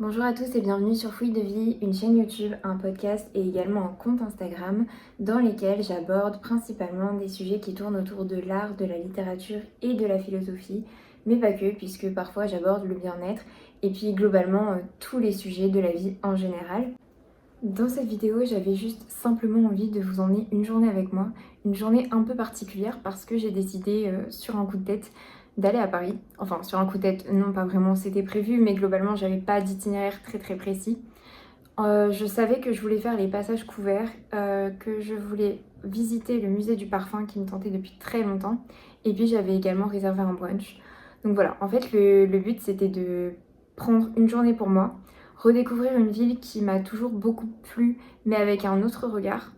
Bonjour à tous et bienvenue sur Fouille de Vie, une chaîne YouTube, un podcast et également un compte Instagram dans lesquels j'aborde principalement des sujets qui tournent autour de l'art, de la littérature et de la philosophie, mais pas que, puisque parfois j'aborde le bien-être et puis globalement tous les sujets de la vie en général. Dans cette vidéo, j'avais juste simplement envie de vous emmener une journée avec moi, une journée un peu particulière parce que j'ai décidé sur un coup de tête d'aller à Paris. Enfin, sur un coup de tête, non pas vraiment, c'était prévu, mais globalement, j'avais pas d'itinéraire très précis. Je savais que je voulais faire les passages couverts, que je voulais visiter le musée du parfum qui me tentait depuis très longtemps, et puis j'avais également réservé un brunch. Donc voilà, en fait, le but c'était de prendre une journée pour moi, redécouvrir une ville qui m'a toujours beaucoup plu, mais avec un autre regard.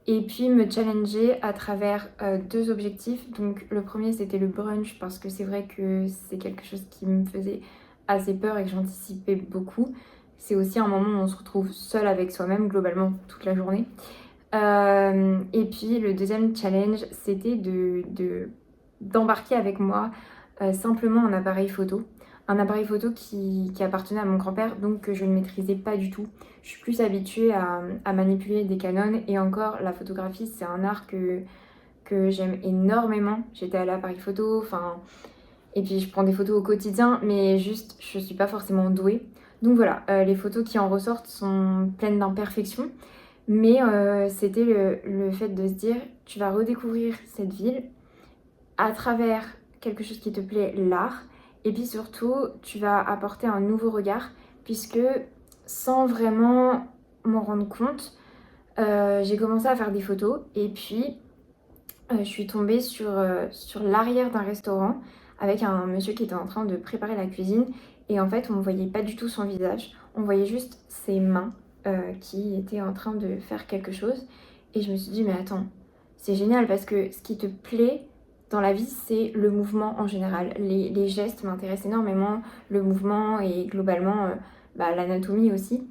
Et puis me challenger à travers deux objectifs. Donc le premier c'était le brunch parce que c'est vrai que c'est quelque chose qui me faisait assez peur et que j'anticipais beaucoup. C'est aussi un moment où on se retrouve seul avec soi-même globalement toute la journée. Et puis le deuxième challenge c'était d'embarquer avec moi simplement un appareil photo. Un appareil photo qui appartenait à mon grand-père, donc que je ne maîtrisais pas du tout. Je suis plus habituée à manipuler des Canon et encore la photographie c'est un art que j'aime énormément. J'étais à l'appareil photo, et puis je prends des photos au quotidien, mais juste je suis pas forcément douée. Donc voilà, les photos qui en ressortent sont pleines d'imperfections, mais c'était le fait de se dire tu vas redécouvrir cette ville à travers quelque chose qui te plaît, l'art, et puis surtout tu vas apporter un nouveau regard puisque sans vraiment m'en rendre compte, j'ai commencé à faire des photos et puis je suis tombée sur l'arrière d'un restaurant avec un monsieur qui était en train de préparer la cuisine et en fait on ne voyait pas du tout son visage, on voyait juste ses mains qui étaient en train de faire quelque chose et je me suis dit mais attends, c'est génial parce que ce qui te plaît dans la vie c'est le mouvement en général, les gestes m'intéressent énormément, le mouvement et globalement l'anatomie aussi.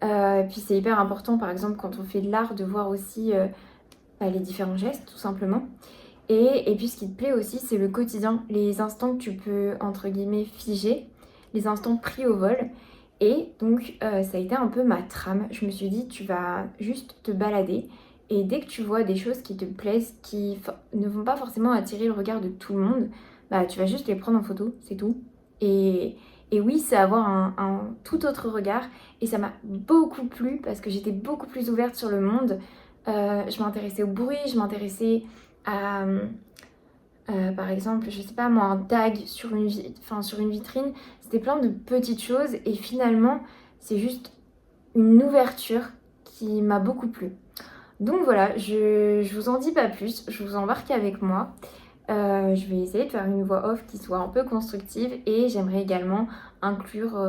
Puis c'est hyper important par exemple quand on fait de l'art de voir aussi les différents gestes tout simplement. Et puis ce qui te plaît aussi c'est le quotidien, les instants que tu peux entre guillemets figer, les instants pris au vol. Et donc ça a été un peu ma trame. Je me suis dit tu vas juste te balader et dès que tu vois des choses qui te plaisent, qui ne vont pas forcément attirer le regard de tout le monde, tu vas juste les prendre en photo, c'est tout. Et oui, c'est avoir un tout autre regard et ça m'a beaucoup plu parce que j'étais beaucoup plus ouverte sur le monde. Je m'intéressais au bruit, je m'intéressais à, par exemple, je sais pas moi, un tag sur sur une vitrine. C'était plein de petites choses et finalement, c'est juste une ouverture qui m'a beaucoup plu. Donc voilà, je vous en dis pas plus, je vous embarque avec moi. Je vais essayer de faire une voix off qui soit un peu constructive et j'aimerais également inclure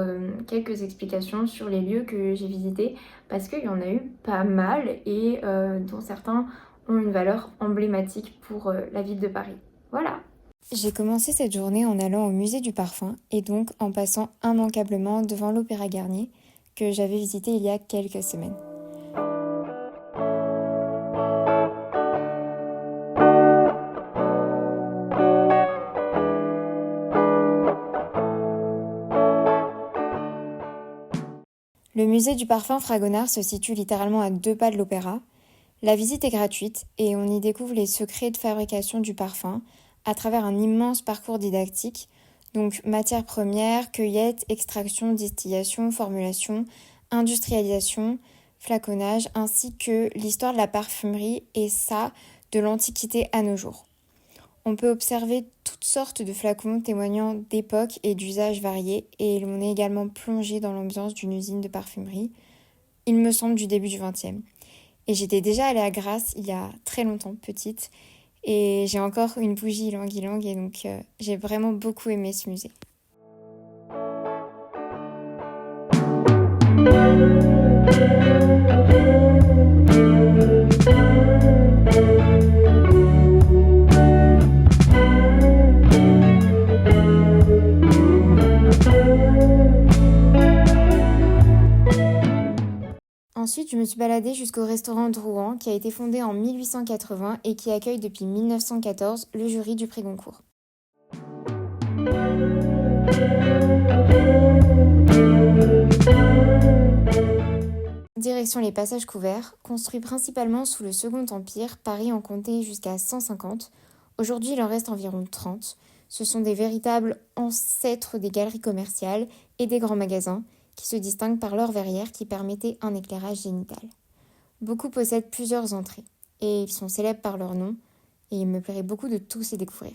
quelques explications sur les lieux que j'ai visités parce qu'il y en a eu pas mal et dont certains ont une valeur emblématique pour la ville de Paris. Voilà. J'ai commencé cette journée en allant au musée du parfum et donc en passant immanquablement devant l'Opéra Garnier que j'avais visité il y a quelques semaines. Le musée du parfum Fragonard se situe littéralement à 2 pas de l'opéra. La visite est gratuite et on y découvre les secrets de fabrication du parfum à travers un immense parcours didactique, donc matières premières, cueillette, extraction, distillation, formulation, industrialisation, flaconnage, ainsi que l'histoire de la parfumerie et ça de l'Antiquité à nos jours. On peut observer toutes sortes de flacons témoignant d'époques et d'usages variés et l'on est également plongé dans l'ambiance d'une usine de parfumerie, il me semble du début du XXe. Et j'étais déjà allée à Grasse il y a très longtemps, petite, et j'ai encore une bougie ylang-ylang et donc j'ai vraiment beaucoup aimé ce musée. Ensuite, je me suis baladée jusqu'au restaurant Drouan qui a été fondé en 1880 et qui accueille depuis 1914 le jury du prix Goncourt. Direction les passages couverts, construits principalement sous le Second Empire, Paris en comptait jusqu'à 150. Aujourd'hui, il en reste environ 30. Ce sont des véritables ancêtres des galeries commerciales et des grands magasins qui se distinguent par leurs verrières qui permettaient un éclairage génital. Beaucoup possèdent plusieurs entrées et ils sont célèbres par leur nom et il me plairait beaucoup de tous les découvrir.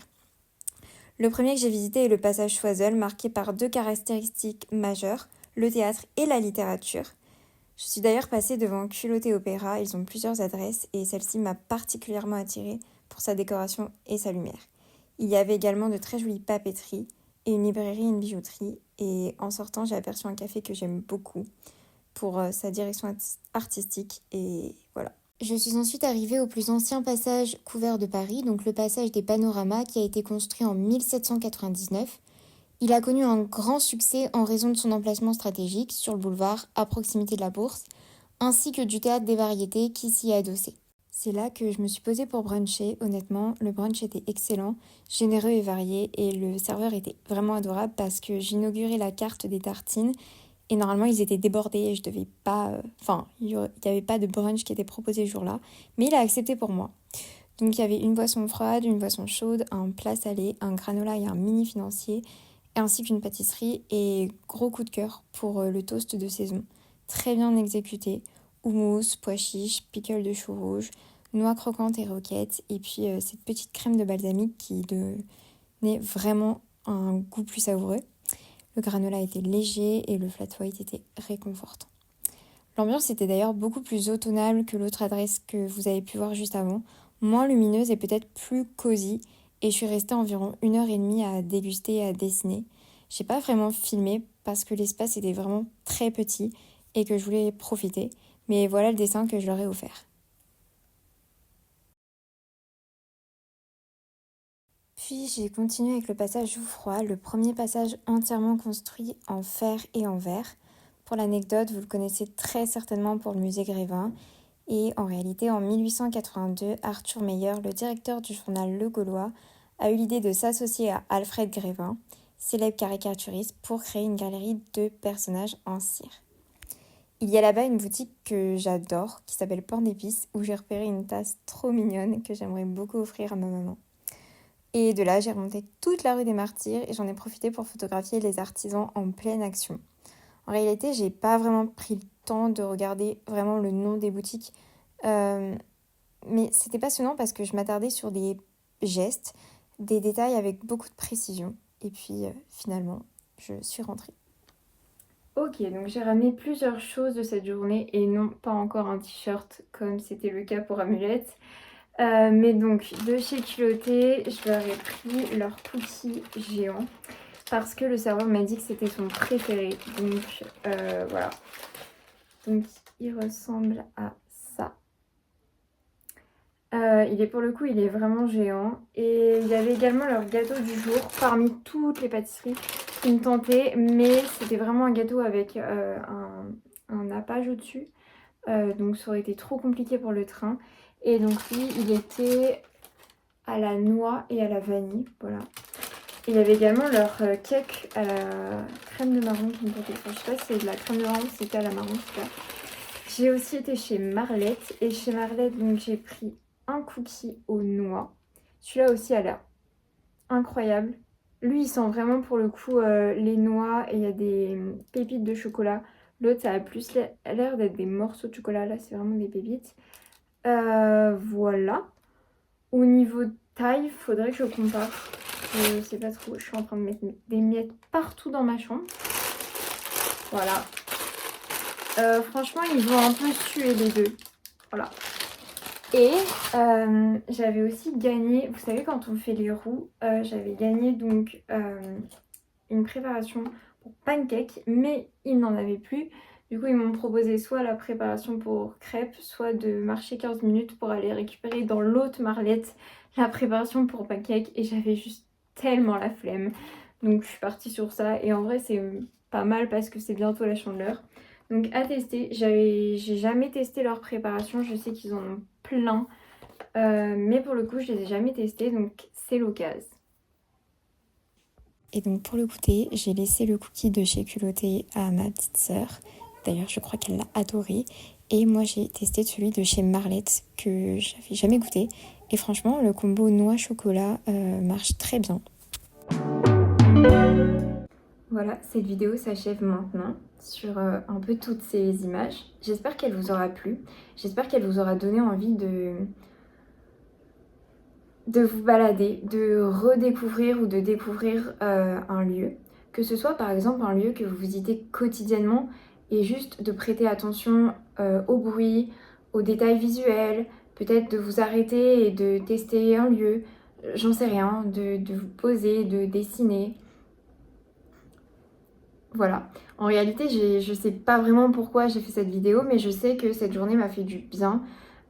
Le premier que j'ai visité est le passage Choiseul, marqué par 2 caractéristiques majeures, le théâtre et la littérature. Je suis d'ailleurs passée devant Culotté Opéra, ils ont plusieurs adresses et celle-ci m'a particulièrement attirée pour sa décoration et sa lumière. Il y avait également de très jolies papeteries et une librairie et une bijouterie et en sortant j'ai aperçu un café que j'aime beaucoup pour sa direction artistique et voilà. Je suis ensuite arrivée au plus ancien passage couvert de Paris, donc le passage des Panoramas qui a été construit en 1799. Il a connu un grand succès en raison de son emplacement stratégique sur le boulevard à proximité de la Bourse, ainsi que du théâtre des variétés qui s'y est adossé. C'est là que je me suis posée pour bruncher. Honnêtement, le brunch était excellent, généreux et varié, et le serveur était vraiment adorable parce que j'inaugurais la carte des tartines et normalement ils étaient débordés et je devais pas... il n'y avait pas de brunch qui était proposé ce jour-là, mais il a accepté pour moi. Donc il y avait une boisson froide, une boisson chaude, un plat salé, un granola et un mini financier, ainsi qu'une pâtisserie et gros coup de cœur pour le toast de saison. Très bien exécuté, houmous, pois chiches, pickles de chou rouge, noix croquantes et roquettes, et puis cette petite crème de balsamique qui donnait vraiment un goût plus savoureux. Le granola était léger et le flat white était réconfortant. L'ambiance était d'ailleurs beaucoup plus automnale que l'autre adresse que vous avez pu voir juste avant, moins lumineuse et peut-être plus cosy, et je suis restée environ 1h30 à déguster et à dessiner. J'ai pas vraiment filmé parce que l'espace était vraiment très petit et que je voulais profiter, mais voilà le dessin que je leur ai offert. Puis j'ai continué avec le passage Jouffroy, le premier passage entièrement construit en fer et en verre. Pour l'anecdote, vous le connaissez très certainement pour le musée Grévin. Et en réalité, en 1882, Arthur Meyer, le directeur du journal Le Gaulois, a eu l'idée de s'associer à Alfred Grévin, célèbre caricaturiste, pour créer une galerie de personnages en cire. Il y a là-bas une boutique que j'adore, qui s'appelle Pain d'épices, où j'ai repéré une tasse trop mignonne que j'aimerais beaucoup offrir à ma maman. Et de là, j'ai remonté toute la rue des Martyrs et j'en ai profité pour photographier les artisans en pleine action. En réalité, j'ai pas vraiment pris le temps de regarder vraiment le nom des boutiques, mais c'était passionnant parce que je m'attardais sur des gestes, des détails avec beaucoup de précision. Et puis finalement, je suis rentrée. Ok, donc j'ai ramené plusieurs choses de cette journée et non pas encore un t-shirt comme c'était le cas pour Amulette. Mais donc de chez Culotté, je leur ai pris leur cookie géant parce que le serveur m'a dit que c'était son préféré. Donc voilà. Donc il ressemble à ça. Pour le coup, il est vraiment géant. Et il y avait également leur gâteau du jour parmi toutes les pâtisseries qui me tentaient. Mais c'était vraiment un gâteau avec un nappage au-dessus. Donc ça aurait été trop compliqué pour le train. Et donc lui, il était à la noix et à la vanille. Voilà. Et il y avait également leur cake à la crème de marron qui me tentait. Enfin, je sais pas si c'est de la crème de marron ou si c'était à la marron en tout cas. J'ai aussi été chez Marlette. Et chez Marlette, donc j'ai pris un cookie aux noix. Celui-là aussi a l'air incroyable. Lui, il sent vraiment pour le coup les noix et il y a des pépites de chocolat. L'autre, ça a plus l'air d'être des morceaux de chocolat. Là, c'est vraiment des pépites. Voilà. Au niveau de taille, il faudrait que je compare. Je sais pas trop. Je suis en train de mettre des miettes partout dans ma chambre. Voilà. Franchement, ils ont un peu sué les deux. Voilà. Et j'avais aussi gagné, vous savez quand on fait les roux, j'avais gagné donc une préparation pour pancake, mais ils n'en avaient plus. Du coup ils m'ont proposé soit la préparation pour crêpes, soit de marcher 15 minutes pour aller récupérer dans l'autre Marlette la préparation pour pancake. Et j'avais juste tellement la flemme. Donc je suis partie sur ça et en vrai c'est pas mal parce que c'est bientôt la Chandeleur. Donc à tester, j'ai jamais testé leur préparation, je sais qu'ils en ont plein, mais pour le coup je les ai jamais testés, donc c'est l'occasion. Et donc pour le goûter, j'ai laissé le cookie de chez Culotté à ma petite sœur. D'ailleurs je crois qu'elle l'a adoré. Et moi j'ai testé celui de chez Marlette que j'avais jamais goûté. Et franchement le combo noix-chocolat marche très bien. Voilà, cette vidéo s'achève maintenant sur un peu toutes ces images. J'espère qu'elle vous aura plu. J'espère qu'elle vous aura donné envie de vous balader, de redécouvrir ou de découvrir un lieu. Que ce soit par exemple un lieu que vous visitez quotidiennement et juste de prêter attention au bruit, aux détails visuels, peut-être de vous arrêter et de tester un lieu, j'en sais rien, de vous poser, de dessiner. Voilà. En réalité, je sais pas vraiment pourquoi j'ai fait cette vidéo, mais je sais que cette journée m'a fait du bien.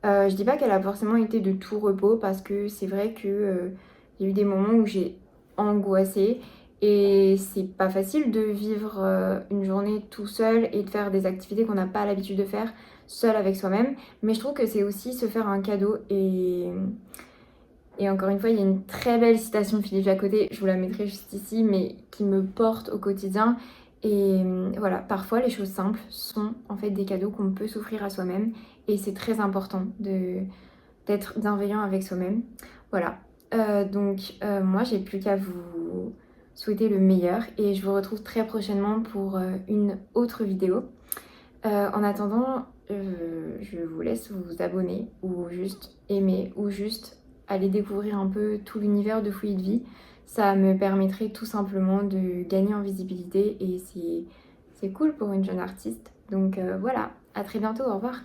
Je dis pas qu'elle a forcément été de tout repos parce que c'est vrai que y a eu des moments où j'ai angoissé et c'est pas facile de vivre une journée tout seul et de faire des activités qu'on n'a pas l'habitude de faire seul avec soi-même. Mais je trouve que c'est aussi se faire un cadeau et encore une fois, il y a une très belle citation de Philippe Jacotet, je vous la mettrai juste ici, mais qui me porte au quotidien. Et voilà, parfois les choses simples sont en fait des cadeaux qu'on peut s'offrir à soi-même. Et c'est très important d'être bienveillant avec soi-même. Voilà. Moi, j'ai plus qu'à vous souhaiter le meilleur. Et je vous retrouve très prochainement pour une autre vidéo. En attendant, je vous laisse vous abonner ou juste aimer ou juste aller découvrir un peu tout l'univers de Fluide Vie. Ça me permettrait tout simplement de gagner en visibilité et c'est cool pour une jeune artiste. Donc voilà, à très bientôt, au revoir.